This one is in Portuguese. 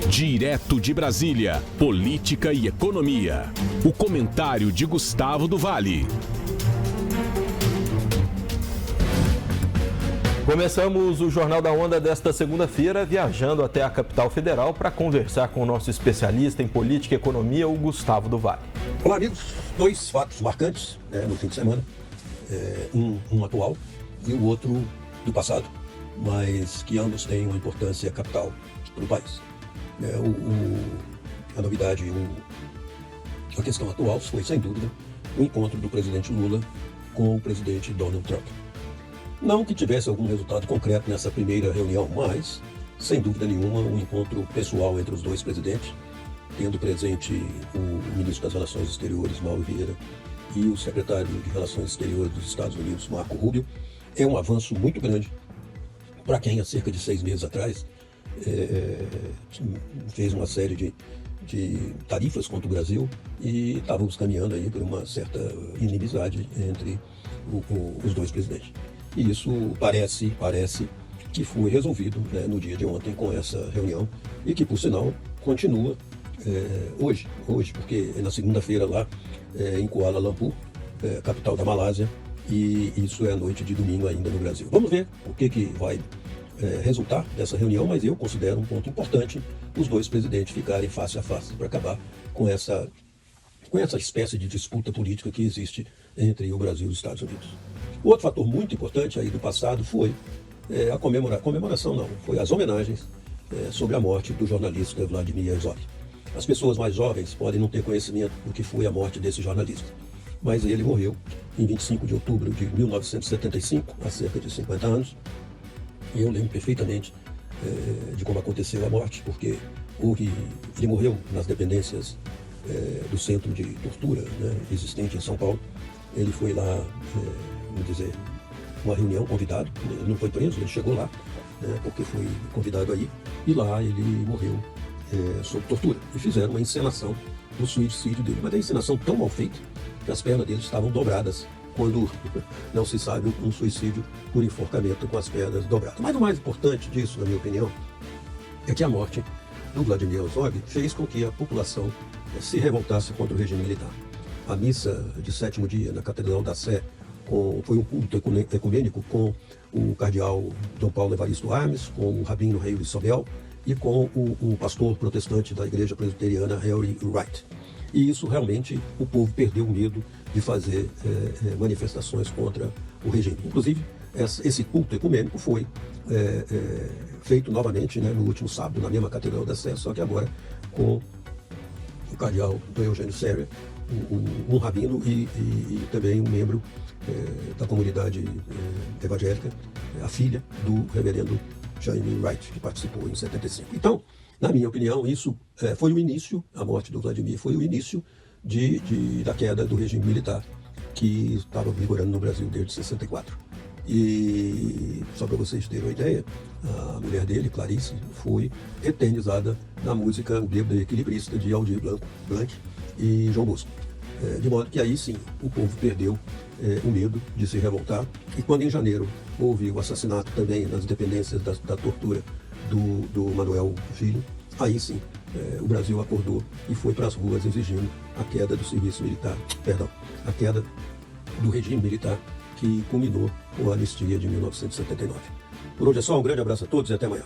Direto de Brasília, política e economia. O comentário de Gustavo do Vale. Começamos o Jornal da Onda desta segunda-feira viajando até a capital federal para conversar com o nosso especialista em política e economia, o Gustavo do Vale. Olá, amigos. Dois fatos marcantes no fim de semana. Um atual e o outro do passado, mas que ambos têm uma importância capital para o país. A novidade, a questão atual foi, sem dúvida, o encontro do presidente Lula com o presidente Donald Trump. Não que tivesse algum resultado concreto nessa primeira reunião, mas, sem dúvida nenhuma, um encontro pessoal entre os dois presidentes, tendo presente o ministro das Relações Exteriores, Mauro Vieira, e o secretário de Relações Exteriores dos Estados Unidos, Marco Rubio, é um avanço muito grande para quem, há cerca de 6 meses atrás, fez uma série de tarifas contra o Brasil e estávamos caminhando aí por uma certa inimizade entre os dois presidentes. E isso parece que foi resolvido no dia de ontem com essa reunião e que, por sinal, continua hoje, porque é na segunda-feira lá em Kuala Lumpur, capital da Malásia, e isso é a noite de domingo ainda no Brasil. Vamos ver o que vai resultar dessa reunião, mas eu considero um ponto importante os dois presidentes ficarem face a face para acabar com essa espécie de disputa política que existe entre o Brasil e os Estados Unidos. O outro fator muito importante aí do passado foi a comemoração não, foi as homenagens sobre a morte do jornalista Vladimir Herzog. As pessoas mais jovens podem não ter conhecimento do que foi a morte desse jornalista, mas ele morreu em 25 de outubro de 1975, há cerca de 50 anos, e eu lembro perfeitamente de como aconteceu a morte, porque ele morreu nas dependências do centro de tortura existente em São Paulo. Ele foi lá, vamos dizer, uma reunião, convidado, ele não foi preso, ele chegou lá, porque foi convidado aí, e lá ele morreu sob tortura. E fizeram uma encenação do suicídio dele, mas a encenação tão mal feita que as pernas dele estavam dobradas, quando não se sabe um suicídio por enforcamento com as pernas dobradas. Mas o mais importante disso, na minha opinião, é que a morte do Vladimir Herzog fez com que a população se revoltasse contra o regime militar. A missa de 7º dia na Catedral da Sé foi um culto ecumênico com o cardeal Dom Paulo Evaristo Armes, com o rabino Rei Sobel e com o pastor protestante da igreja presbiteriana Harry Wright. E isso realmente o povo perdeu o medo de fazer manifestações contra o regime. Inclusive, esse culto ecumênico foi feito novamente no último sábado, na mesma Catedral da Sé, só que agora com o cardeal Eugênio Serra, um rabino e também um membro da comunidade evangélica, a filha do reverendo Jaime Wright, que participou em 75. Então, na minha opinião, isso foi o início, a morte do Vladimir foi o início da queda do regime militar que estava vigorando no Brasil desde 64. E, só para vocês terem uma ideia, a mulher dele, Clarice, foi eternizada na música Bêbada e Equilibrista de Aldir Blanc e João Bosco. De modo que aí sim, o povo perdeu o medo de se revoltar. E quando em janeiro houve o assassinato também nas dependências da tortura do Manuel Filho, aí sim o Brasil acordou e foi para as ruas exigindo a queda do serviço militar, a queda do regime militar que culminou com a anistia de 1979. Por hoje é só, um grande abraço a todos e até amanhã.